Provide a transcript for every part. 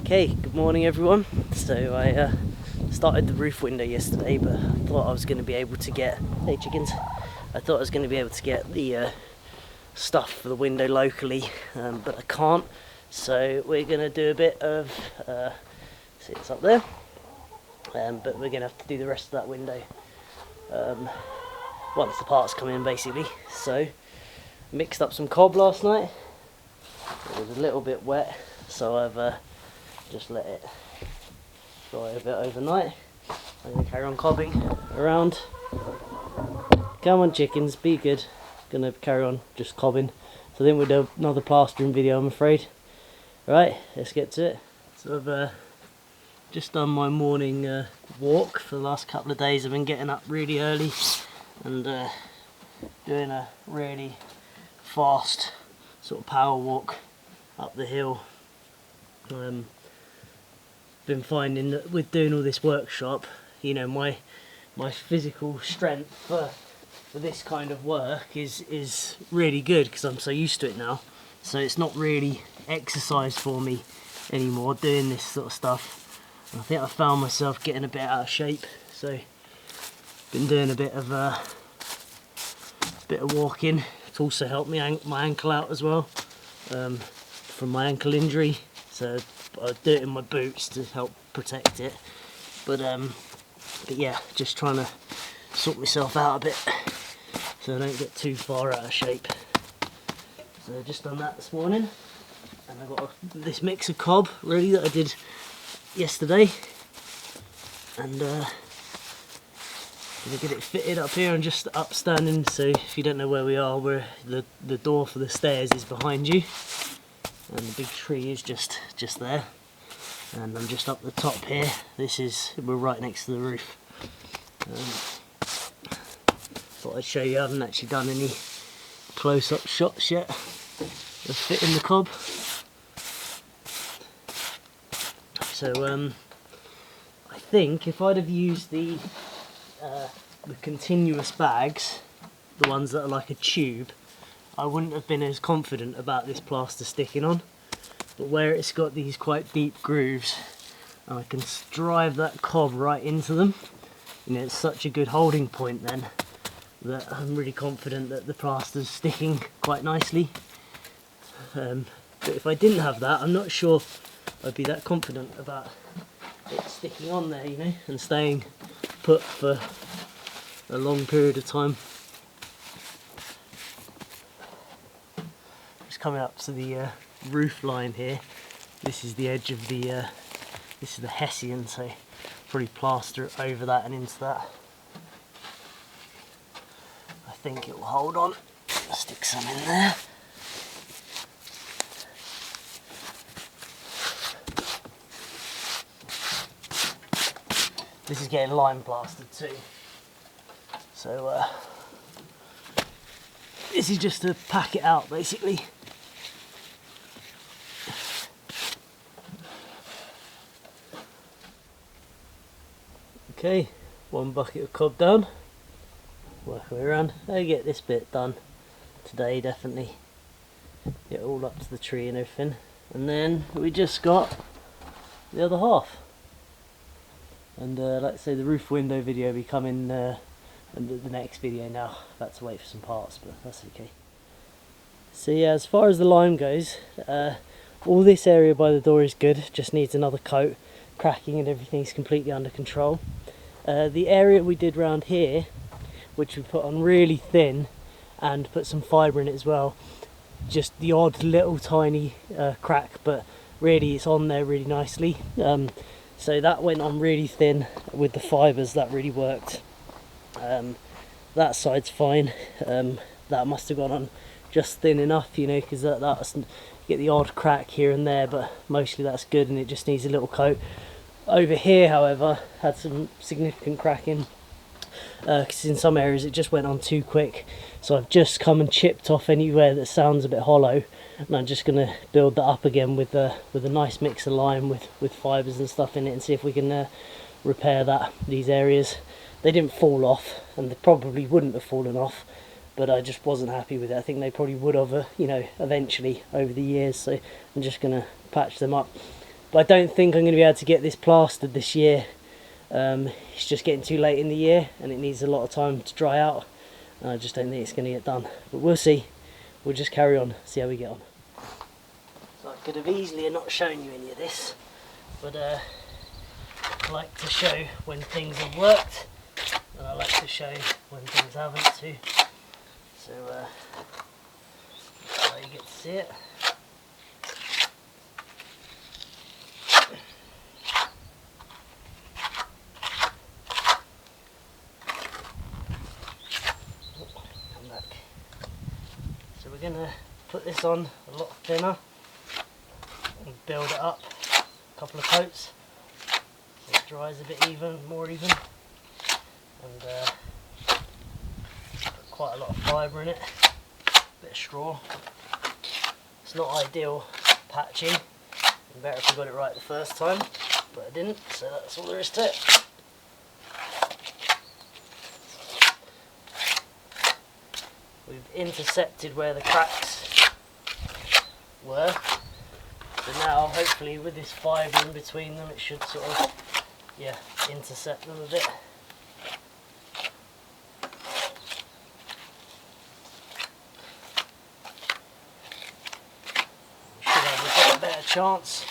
Okay, good morning everyone. So I started the roof window yesterday, but I thought I was going to be able to get, hey chickens, I thought I was going to be able to get the stuff for the window locally, but I can't. So we're going to do a bit of, see it's up there, but we're going to have to do the rest of that window once the parts come in basically. So mixed up some cob last night. It was a little bit wet, so I've just let it dry a bit overnight. I'm going to carry on cobbing around. Come on chickens, be good. Going to carry on just cobbing. So then we'll do another plastering video, I'm afraid. Right, let's get to it. So I've just done my morning walk for the last couple of days. I've been getting up really early and doing a really fast sort of power walk up the hill. Been finding that with doing all this workshop, you know, my physical strength for this kind of work is really good because I'm so used to it now. So it's not really exercise for me anymore doing this sort of stuff. And I think I found myself getting a bit out of shape, so been doing a bit of walking. It's also helped me my ankle out as well from my ankle injury. So I do it in my boots to help protect it, but yeah, just trying to sort myself out a bit so I don't get too far out of shape. So I've just done that this morning, and I've got this mix of cob really that I did yesterday, and gonna get it fitted up here and just upstanding. So if you don't know where we are, the door for the stairs is behind you, and the big tree is just there, and I'm just up the top here. We're right next to the roof. Thought I'd show you. I haven't actually done any close-up shots yet of fitting the cob. So I think if I'd have used the continuous bags, the ones that are like a tube, I wouldn't have been as confident about this plaster sticking on. But where it's got these quite deep grooves and I can drive that cob right into them, you know, it's such a good holding point then that I'm really confident that the plaster's sticking quite nicely. But if I didn't have that, I'm not sure I'd be that confident about it sticking on there, you know, and staying put for a long period of time. Just coming up to the roof line here. This is the edge of the this is the Hessian, so probably plaster it over that and into that. I think it will hold on. I'll stick some in there. This is getting lime plastered too, so this is just to pack it out basically. Okay, one bucket of cob down, work our way around. I get this bit done today definitely, get all up to the tree and everything, and then we just got the other half. And like I say, the roof window video will be coming in the next video now. I've had to wait for some parts, but that's okay. So yeah, as far as the lime goes, all this area by the door is good, just needs another coat. Cracking and everything's completely under control. The area we did round here, which we put on really thin and put some fibre in it as well, just the odd little tiny crack, but really it's on there really nicely. So that went on really thin with the fibres, that really worked. That side's fine. That must have gone on just thin enough, you know, because that's get the odd crack here and there, but mostly that's good and it just needs a little coat. Over here, however, had some significant cracking because in some areas it just went on too quick. So I've just come and chipped off anywhere that sounds a bit hollow, and I'm just going to build that up again with a nice mix of lime with fibres and stuff in it, and see if we can repair these areas. They didn't fall off, and they probably wouldn't have fallen off, but I just wasn't happy with it. I think they probably would have, you know, eventually over the years. So I'm just going to patch them up. but I don't think I'm going to be able to get this plastered this year. It's just getting too late in the year and it needs a lot of time to dry out, and I just don't think it's going to get done, but we'll see. We'll just carry on, see how we get on. So I could have easily not shown you any of this, but I like to show when things have worked, and I like to show when things haven't too. So that's how you get to see it. Come back. So we're going to put this on a lot thinner and build it up a couple of coats so it dries a bit more even, and put quite a lot of fibre in it, a bit of straw. It's not ideal patching, it'd be better if I got it right the first time, but I didn't, so that's all there is to it. We've intercepted where the cracks were, so now hopefully with this fibre in between them it should sort of, yeah, intercept them a bit. We should have a better chance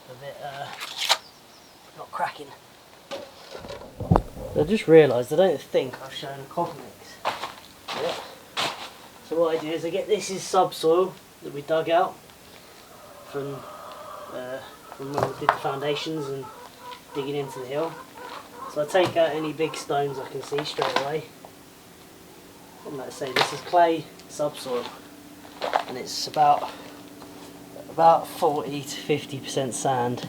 of it not cracking. I just realised I don't think I've shown a cog mix. Yeah. So what I do is I get, this is subsoil that we dug out from when we did the foundations and digging into the hill. So I take out any big stones I can see straight away. And like I say, this is clay subsoil, and it's about 40 to 50% sand,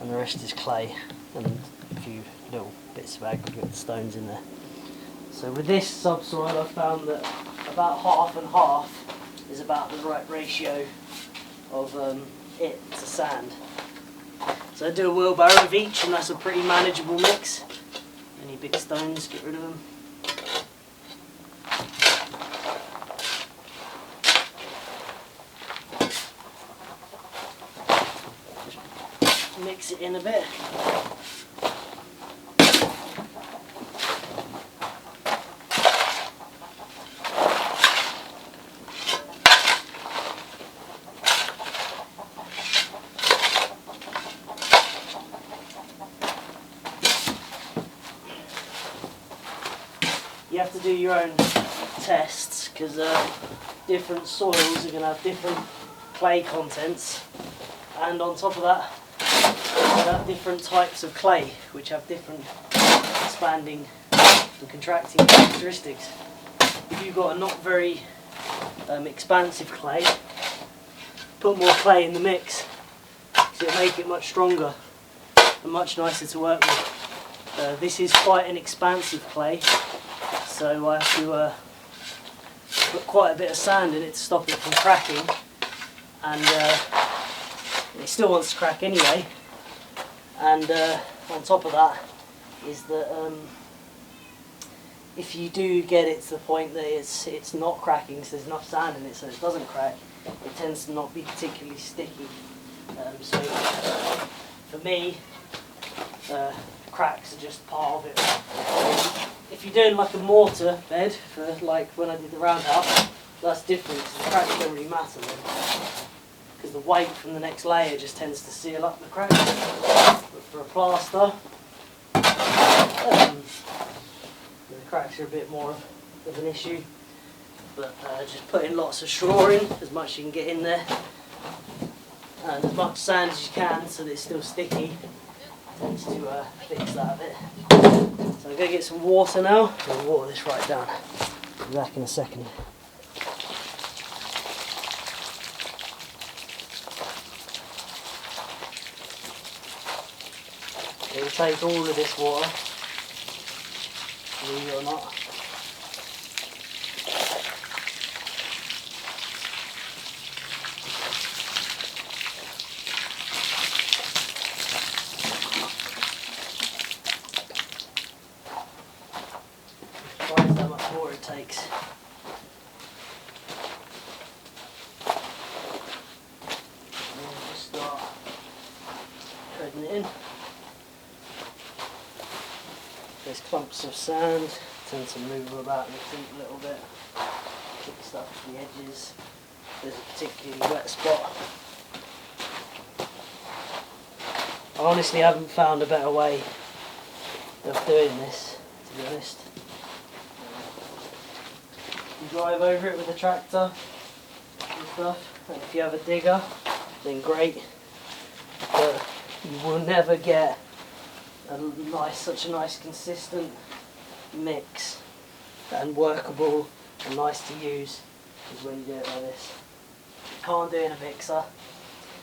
and the rest is clay and a few little bits of aggregate stones in there. So with this subsoil I've found that about half and half is about the right ratio of it to sand. So I do a wheelbarrow of each, and that's a pretty manageable mix. Any big stones, get rid of them. Just mix it in a bit. You have to do your own tests because different soils are going to have different clay contents, and on top of that you have different types of clay which have different expanding and contracting characteristics. If you've got a not very expansive clay, put more clay in the mix so it'll make it much stronger and much nicer to work with. This is quite an expansive clay, so I have to put quite a bit of sand in it to stop it from cracking, and it still wants to crack anyway. And on top of that is that if you do get it to the point that it's not cracking, so there's enough sand in it so it doesn't crack, it tends to not be particularly sticky. So for me, cracks are just part of it. If you're doing like a mortar bed, for like when I did the roundhouse, that's different because the cracks don't really matter then, because the weight from the next layer just tends to seal up the cracks. But for a plaster, the cracks are a bit more of an issue. But just put in lots of straw in, as much as you can get in there, and as much sand as you can so that it's still sticky. Tends to fix that a bit. So I'm going to get some water now and water this right down. I'll be back in a second. It will take all of this water, believe it or not. Twice how much water it takes. And then just start sliding it in. There's clumps of sand, tend to move them about in the feet a little bit, kick stuff to the edges. There's a particularly wet spot. I honestly haven't found a better way of doing this, to be honest. You drive over it with a tractor and stuff, and if you have a digger, then great, but you will never get such a nice consistent mix and workable and nice to use as when you do it like this. You can't do it in a mixer,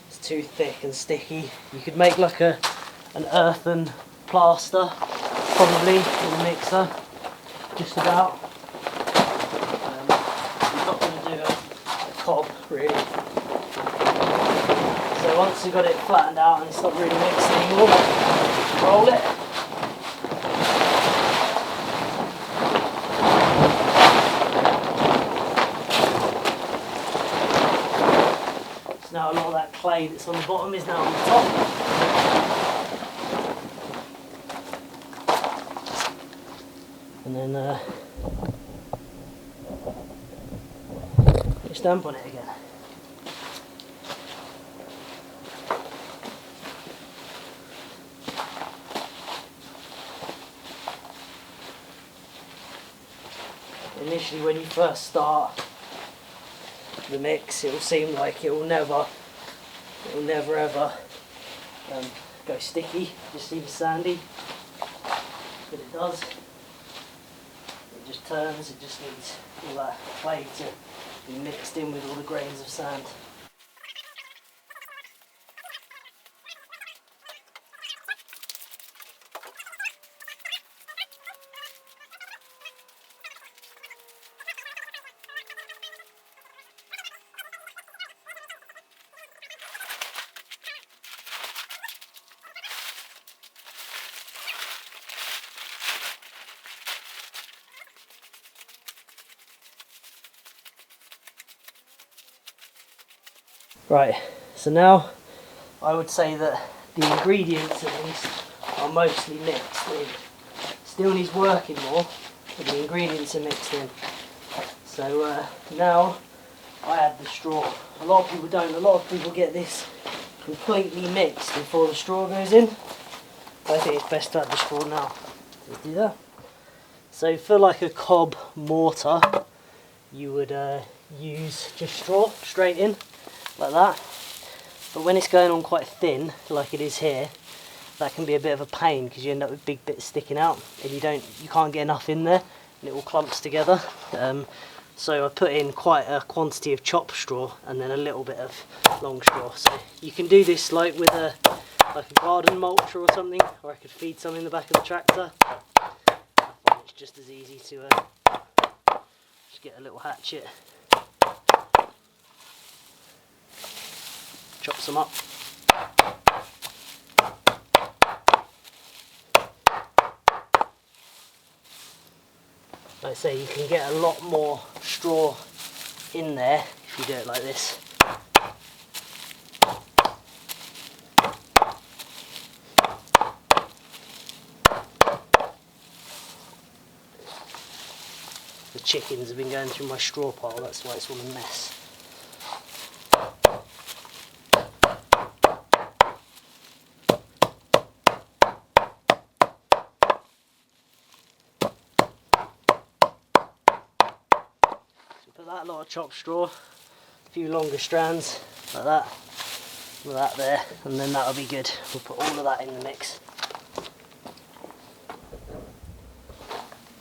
it's too thick and sticky. You could make like an earthen plaster probably in a mixer, just about. I'm not going to do a cob really. So once you've got it flattened out and it's not really mixed anymore, roll it. So now a lot of that clay that's on the bottom is now on the top. And then you stamp on it again. Initially, when you first start the mix, it will seem like it will never ever go sticky. It just seems sandy, but it does. It just turns. It just needs all that clay to be mixed in with all the grains of sand. Right, so now I would say that the ingredients at least are mostly mixed in. Still needs working more, but the ingredients are mixed in. So now I add the straw. A lot of people don't. A lot of people get this completely mixed before the straw goes in. I think it's best to add the straw now. Let's do that. So for like a cob mortar, you would use just straw straight in, like that. But when it's going on quite thin, like it is here, that can be a bit of a pain because you end up with big bits sticking out, and you can't get enough in there, and it all clumps together. So I put in quite a quantity of chopped straw and then a little bit of long straw. So you can do this like with a garden mulcher or something, or I could feed some in the back of the tractor. I find it's just as easy to just get a little hatchet, chop some up. Like I say, you can get a lot more straw in there if you do it like this. The chickens have been going through my straw pile, that's why it's all a mess. Put that lot of chopped straw, a few longer strands like that, with that there, and then that'll be good. We'll put all of that in the mix.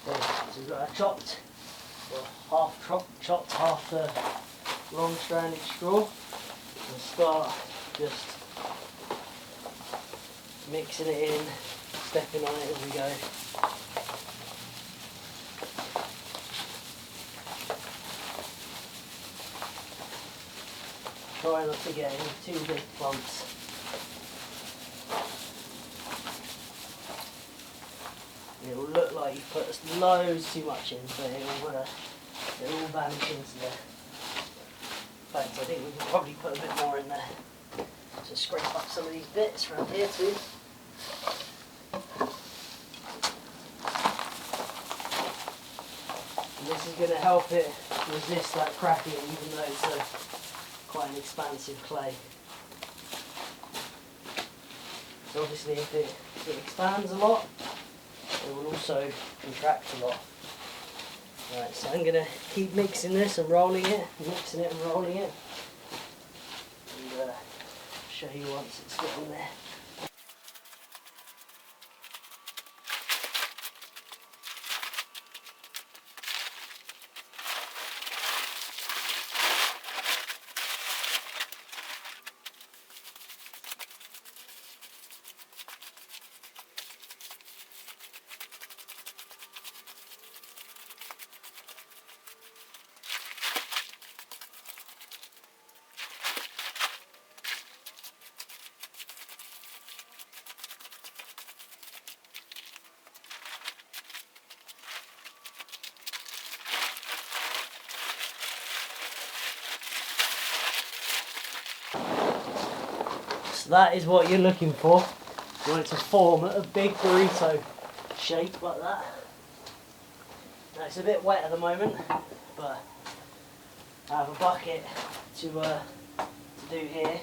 So we've got our chopped, or chopped half the long stranded straw, and start just mixing it in, stepping on it as we go. Try not to get any too big clumps. It will look like you put loads too much in, but it'll all vanish into there. In fact, I think we can probably put a bit more in there. So scrape up some of these bits around here too. And this is going to help it resist that cracking, even though it's quite an expansive clay. So obviously if it expands a lot, it will also contract a lot. Right, so I'm going to keep mixing this and rolling it, mixing it and rolling it, and show you once it's getting there. So that is what you're looking for. You want it to form a big burrito shape like that. Now it's a bit wet at the moment, but I have a bucket to do here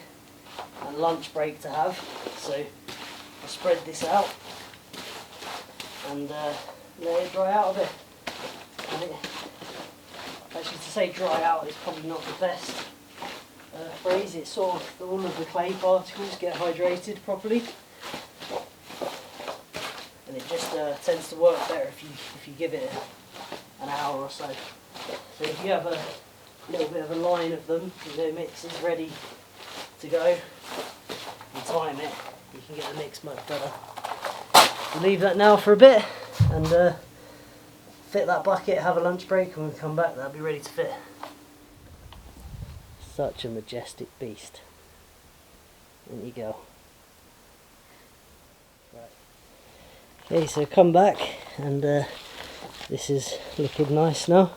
and lunch break to have. So I'll spread this out and let it dry out a bit. Actually, to say dry out is probably not the best phrase. It's sort of all of the clay particles get hydrated properly, and it just tends to work better if you give it an hour or so. So if you have a little bit of a line of them, the mix is ready to go, and time it, you can get the mix much better. We'll leave that now for a bit and fit that bucket, have a lunch break, and when we come back that'll be ready to fit. Such a majestic beast. In you go. Right. Okay, so come back and this is looking nice now.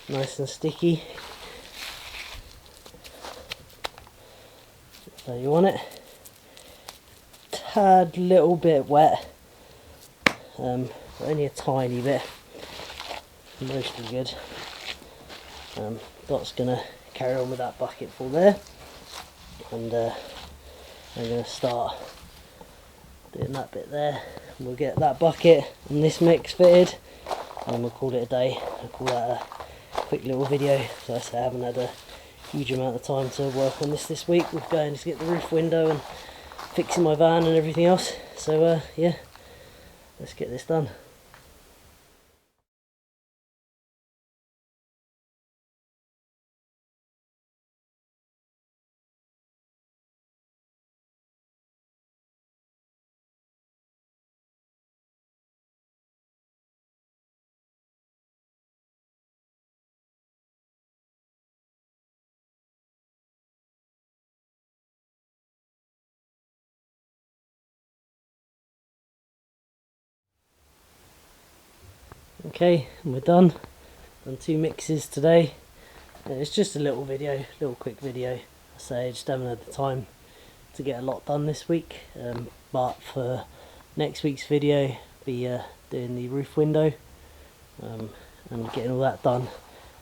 Nice and sticky. So you want it. Tad little bit wet. But only a tiny bit. Mostly good. Dot's gonna carry on with that bucket full there, and I'm going to start doing that bit there. We'll get that bucket and this mix fitted and we'll call it a day. I'll call that a quick little video. So I say I haven't had a huge amount of time to work on this week. We're going to get the roof window and fixing my van and everything else. So yeah, let's get this done. Okay, and we're done. Done 2 mixes today. It's just a little video, little quick video. I say I just haven't had the time to get a lot done this week. But for next week's video, be doing the roof window and getting all that done.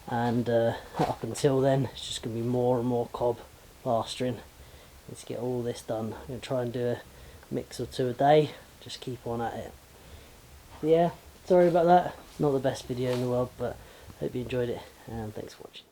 And up until then, it's just going to be more and more cob plastering. Let's get all this done. I'm going to try and do a mix or 2 a day. Just keep on at it. Yeah, sorry about that. Not the best video in the world, but hope you enjoyed it, and thanks for watching.